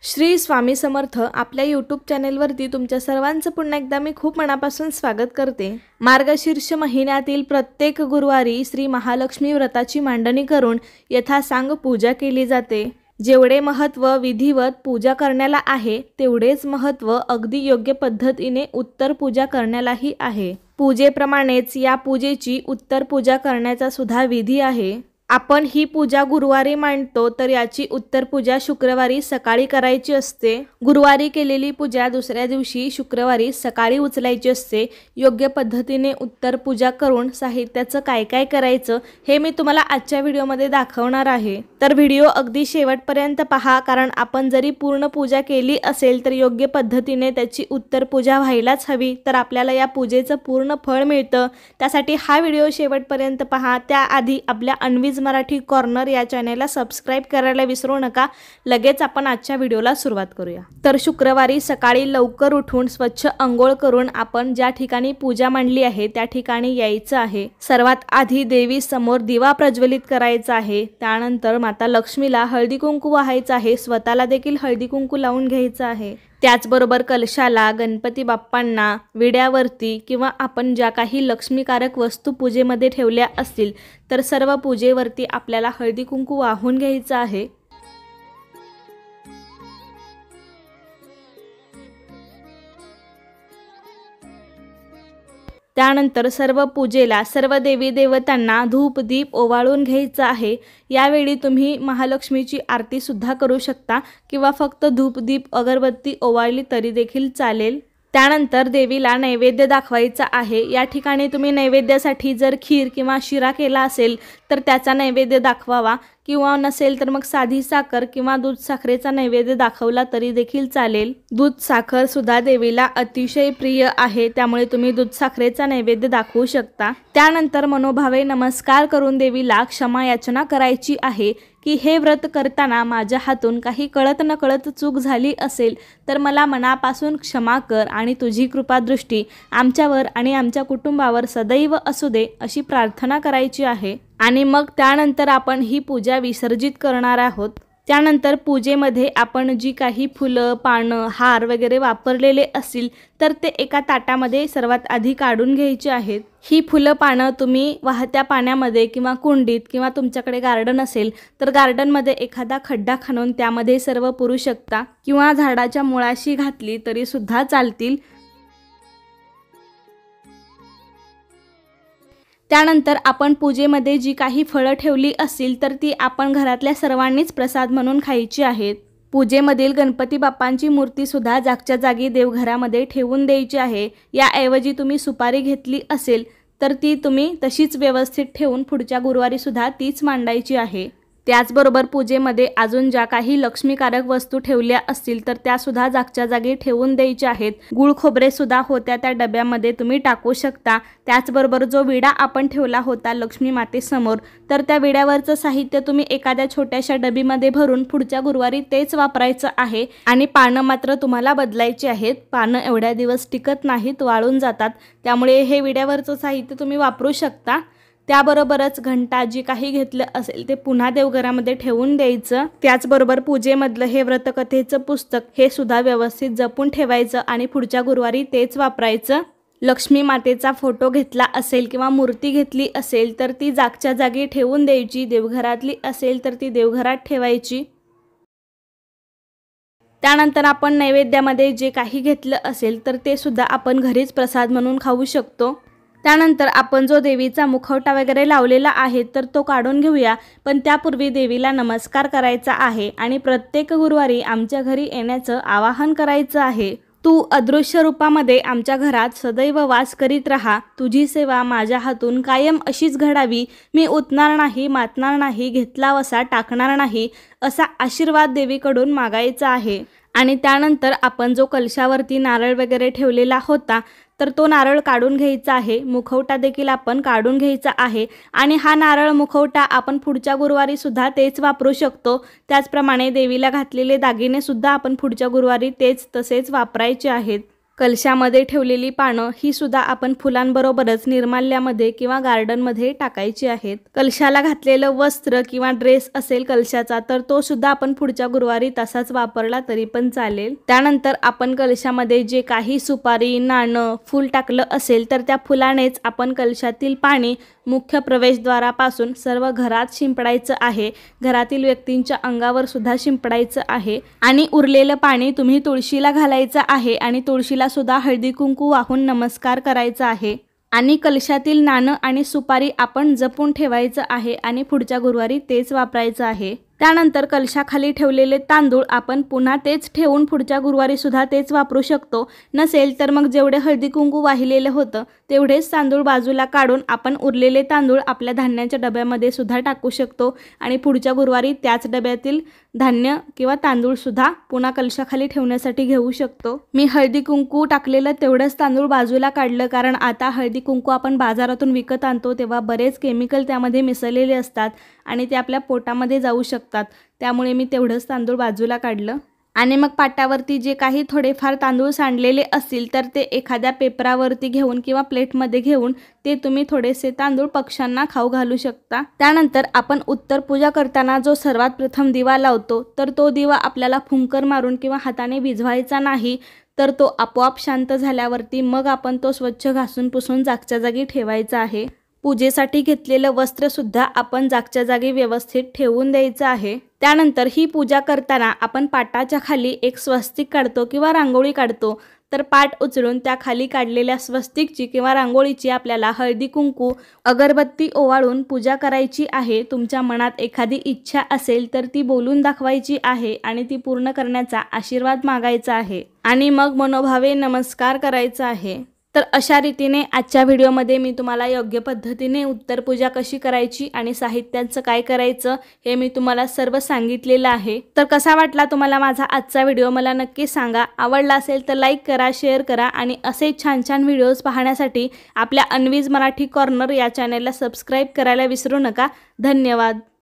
श्री स्वामी समर्थ आपल्या यूट्यूब चॅनेलवरती तुमच्या सर्वांचं पुन्हा एकदा मी खूप मनापासून स्वागत करते। मार्गशीर्ष महिन्यातील प्रत्येक गुरुवारी श्री महालक्ष्मी व्रताची मांडणी करून यथासांग पूजा केली जाते। जेवढे महत्त्व विधिवत पूजा करण्याला आहे तेवढेच महत्त्व अगदी योग्य पद्धतीने उत्तर पूजा करण्यालाही आहे। पूजेप्रमाणेच या पूजेची उत्तर पूजा करण्याचा सुद्धा विधी आहे। आपण ही पूजा गुरुवारी मांडतो तर याची उत्तर पूजा शुक्रवारी सकाळी करायची असते। गुरुवारी केलेली पूजा दुसऱ्या दिवशी शुक्रवारी सकाळी उचलायची असते। योग्य पद्धतीने उत्तर पूजा करून साहित्याचं काय काय करायचं हे मी तुम्हाला आजच्या व्हिडिओमध्ये दाखवणार आहे। तर व्हिडिओ अगदी शेवटपर्यंत पहा, कारण आपण जरी पूर्ण पूजा केली असेल तर योग्य पद्धतीने त्याची उत्तर पूजा व्हायलाच हवी, तर आपल्याला या पूजेचं पूर्ण फळ मिळतं। त्यासाठी हा व्हिडिओ शेवटपर्यंत पहा। त्याआधी आपल्या अन्वीज मराठी कॉर्नर या चॅनेलला सबस्क्राइब करायला विसरू नका। लगेच आपण आजच्या व्हिडिओला सुरुवात करूया। तर शुक्रवारी सकाळी लवकर उठून स्वच्छ अंघोळ करून आपण ज्या ठिकाणी पूजा मांडली आहे त्या ठिकाणी यायचं आहे। सर्वात आधी देवी समोर दिवा प्रज्वलित करायचा आहे। त्यानंतर माता लक्ष्मीला हळदी कुंकू वाहायचं आहे। स्वतःला देखील हळदी कुंकू लावून घ्यायचं आहे। त्याचबरोबर कलशाला, गणपती बाप्पांना, विड्यावरती किंवा आपण ज्या काही लक्ष्मीकारक वस्तू पूजेमध्ये ठेवल्या असतील तर सर्व पूजेवरती आपल्याला हळदी कुंकू वाहून घ्यायचं आहे। त्यानंतर सर्व पूजेला सर्व देवी देवतांना धूप दीप ओवाळून घ्यायचं आहे। यावेळी तुम्ही महालक्ष्मीची आरती सुद्धा करू शकता किंवा फक्त धूप दीप अगरबत्ती ओवाळली तरी देखील चालेल। त्यानंतर देवीला नैवेद्य दाखवायचा आहे। या ठिकाणी तुम्ही नैवेद्यासाठी जर खीर किंवा शिरा केला असेल तर त्याचा नैवेद्य दाखवावा, किंवा नसेल तर मग साधी साखर किंवा दूध साखरेचा नैवेद्य दाखवला तरी देखील चालेल। दूध साखर सुद्धा देवीला अतिशय प्रिय आहे, त्यामुळे तुम्ही दूध साखरेचा नैवेद्य दाखवू शकता। त्यानंतर मनोभावे नमस्कार करून देवीला क्षमा याचना करायची आहे की हे व्रत करताना माझ्या हातून काही कळत नकळत चूक झाली असेल तर मला मनापासून क्षमा कर आणि तुझी कृपादृष्टी आमच्यावर आणि आमच्या कुटुंबावर सदैव असू दे अशी प्रार्थना करायची आहे। आणि मग त्यानंतर आपण ही पूजा विसर्जित करणार आहोत। त्यानंतर पूजेमध्ये आपण जी काही फुलं, पानं, हार वगैरे वापरलेले असतील तर ते एका ताटामध्ये सर्वात आधी काढून घ्यायची आहेत। ही फुलं पानं तुम्ही वाहत्या पाण्यामध्ये किंवा कुंडीत किंवा तुमच्याकडे गार्डन असेल तर गार्डनमध्ये एखादा खड्डा खणून त्यामध्ये सर्व पुरू शकता, किंवा झाडाच्या मुळाशी घातली तरी सुद्धा चालतील। त्यानंतर आपण पूजेमध्ये जी काही फळं ठेवली असतील तर ती आपण घरातल्या सर्वांनीच प्रसाद म्हणून खायची आहेत। पूजेमधील गणपती बाप्पांची मूर्ती सुद्धा जागच्या जागी देवघरामध्ये ठेवून द्यायची आहे। याऐवजी तुम्ही सुपारी घेतली असेल तर ती तुम्ही तशीच व्यवस्थित ठेवून पुढच्या गुरुवारी सुद्धा तीच मांडायची आहे। त्याचबरोबर पूजेमध्ये अजून ज्या काही लक्ष्मीकारक वस्तू ठेवल्या असतील तर त्या सुद्धा जागच्या जागी ठेवून द्यायच्या आहेत। गुळ खोबरे सुद्धा होत्या त्या डब्यामध्ये तुम्ही टाकू शकता। त्याचबरोबर जो विडा आपण ठेवला होता लक्ष्मी मातेसमोर तर त्या विड्यावरचं साहित्य तुम्ही एखाद्या छोट्याशा डबीमध्ये भरून पुढच्या गुरुवारी तेच वापरायचं आहे। आणि पानं मात्र तुम्हाला बदलायची आहेत। पानं एवढ्या दिवस टिकत नाहीत, वाळून जातात, त्यामुळे हे विड्यावरचं साहित्य तुम्ही वापरू शकता। त्याबरोबरच घंटा जी काही घेतलं असेल ते पुन्हा देवघरामध्ये ठेवून द्यायचं। त्याचबरोबर पूजेमधलं हे व्रतकथेचं पुस्तक हे सुद्धा व्यवस्थित जपून ठेवायचं आणि पुढच्या गुरुवारी तेच वापरायचं। लक्ष्मी मातेचा फोटो घेतला असेल किंवा मूर्ती घेतली असेल तर ती जागच्या जागी ठेवून द्यायची। देवघरातली असेल तर ती देवघरात ठेवायची। त्यानंतर आपण नैवेद्यामध्ये जे काही घेतलं असेल तर ते सुद्धा आपण घरीच प्रसाद म्हणून खाऊ शकतो। त्यानंतर आपण जो देवीचा मुखवटा वगैरे लावलेला आहे तर तो काढून घेऊया, पण त्यापूर्वी देवीला नमस्कार करायचा आहे आणि प्रत्येक गुरुवारी आमच्या घरी येण्याचं आवाहन करायचं आहे। तू अदृश्य रूपामध्ये आमच्या घरात सदैव वास करीत राहा। तुझी सेवा माझ्या हातून कायम अशीच घडावी। मी उतणार नाही, मातणार नाही, घेतला वसा टाकणार नाही असा आशीर्वाद देवीकडून मागायचा आहे। आणि त्यानंतर आपण जो कलशावरती नारळ वगैरे ठेवलेला होता तर तो नारळ काढून घ्यायचा आहे। मुखवटा देखील आपण काढून घ्यायचा आहे आणि हा नारळ मुखवटा आपण पुढच्या गुरुवारी सुद्धा तेच वापरू शकतो। त्याचप्रमाणे देवीला घातलेले दागिने सुद्धा आपण पुढच्या गुरुवारी तेच तसेच वापरायचे आहेत। कलशामध्ये ठेवलेली पानं ही सुद्धा आपण फुलांबरोबरच निर्माल्यामध्ये किंवा गार्डनमध्ये टाकायची आहेत। कलशाला घातलेलं वस्त्र किंवा ड्रेस असेल कलशाचा तर तो सुद्धा आपण पुढच्या गुरुवारी तसाच वापरला तरी पण चालेल। त्यानंतर आपण कलशामध्ये जे काही सुपारी, नाणं, फूल टाकलं असेल तर त्या फुलानेच आपण कलशातील पाणी मुख्य प्रवेशद्वारापासून सर्व घरात शिंपडायचं आहे। घरातील व्यक्तींच्या अंगावर सुद्धा शिंपडायचं आहे आणि उरलेलं पाणी तुम्ही तुळशीला घालायचं आहे आणि तुळशीला सुद्धा हळदी कुंकू वाहून नमस्कार करायचा आहे आणि कलशातील नाणं आणि सुपारी आपण जपून ठेवायचं आहे आणि पुढच्या गुरुवारी तेच वापरायचं आहे। त्यानंतर कलशाखाली ठेवलेले तांदूळ आपण पुन्हा तेच ठेवून पुढच्या गुरुवारी सुद्धा तेच वापरू शकतो। नसेल तर मग जेवढे हळदी कुंकू वाहिलेलं होतं तेवढेच तांदूळ बाजूला काढून आपण उरलेले तांदूळ आपल्या धान्याच्या डब्यामध्ये सुद्धा टाकू शकतो आणि पुढच्या गुरुवारी त्याच डब्यातील धान्य किंवा तांदूळ सुद्धा पुन्हा कलशाखाली ठेवण्यासाठी घेऊ शकतो। मी हळदी कुंकू टाकलेलं तेवढंच तांदूळ बाजूला काढलं कारण आता हळदी कुंकू आपण बाजारातून विकत आणतो तेव्हा बरेच केमिकल त्यामध्ये मिसळलेले असतात आणि ते आपल्या पोटामध्ये जाऊ शकतात। त्यामुळे मी तेवढंच तांदूळ बाजूला काढलं आणि मग पाटावरती जे काही थोडेफार तांदूळ सांडलेले असतील तर ते एखाद्या पेपरावरती घेऊन किंवा प्लेटमध्ये घेऊन ते तुम्ही थोडेसे तांदूळ पक्ष्यांना खाऊ घालू शकता। त्यानंतर आपण उत्तर पूजा करताना जो सर्वात प्रथम दिवा लावतो तर तो दिवा आपल्याला फुंकर मारून किंवा हाताने विझवायचा नाही तर तो आपोआप शांत झाल्यावरती मग आपण तो स्वच्छ घासून पुसून जागच्या जागी ठेवायचा आहे। पूजेसाठी घेतलेलं वस्त्र सुद्धा आपण जागच्या जागी व्यवस्थित ठेवून द्यायचं आहे। त्यानंतर ही पूजा करताना आपण पाटाच्या खाली एक स्वस्तिक काढतो किंवा रांगोळी काढतो तर पाट उचलून त्या खाली काढलेल्या स्वस्तिकची किंवा रांगोळीची आपल्याला हळदी कुंकू अगरबत्ती ओवाळून पूजा करायची आहे। तुमच्या मनात एखादी इच्छा असेल तर ती बोलून दाखवायची आहे आणि ती पूर्ण करण्याचा आशीर्वाद मागायचा आहे आणि मग मनोभावे नमस्कार करायचा आहे। तर अशा रीतीने आजच्या व्हिडिओमध्ये मी तुम्हाला योग्य पद्धतीने उत्तर पूजा कशी करायची आणि साहित्याचं काय करायचं हे मी तुम्हाला सर्व सांगितलेलं आहे। तर कसा वाटला तुम्हाला माझा आजचा व्हिडिओ मला नक्की सांगा। आवडला असेल तर लाईक करा, शेअर करा आणि असे छान छान व्हिडिओज पाहण्यासाठी आपल्या अन्वीज मराठी कॉर्नर या चॅनलला सबस्क्राईब करायला विसरू नका। धन्यवाद।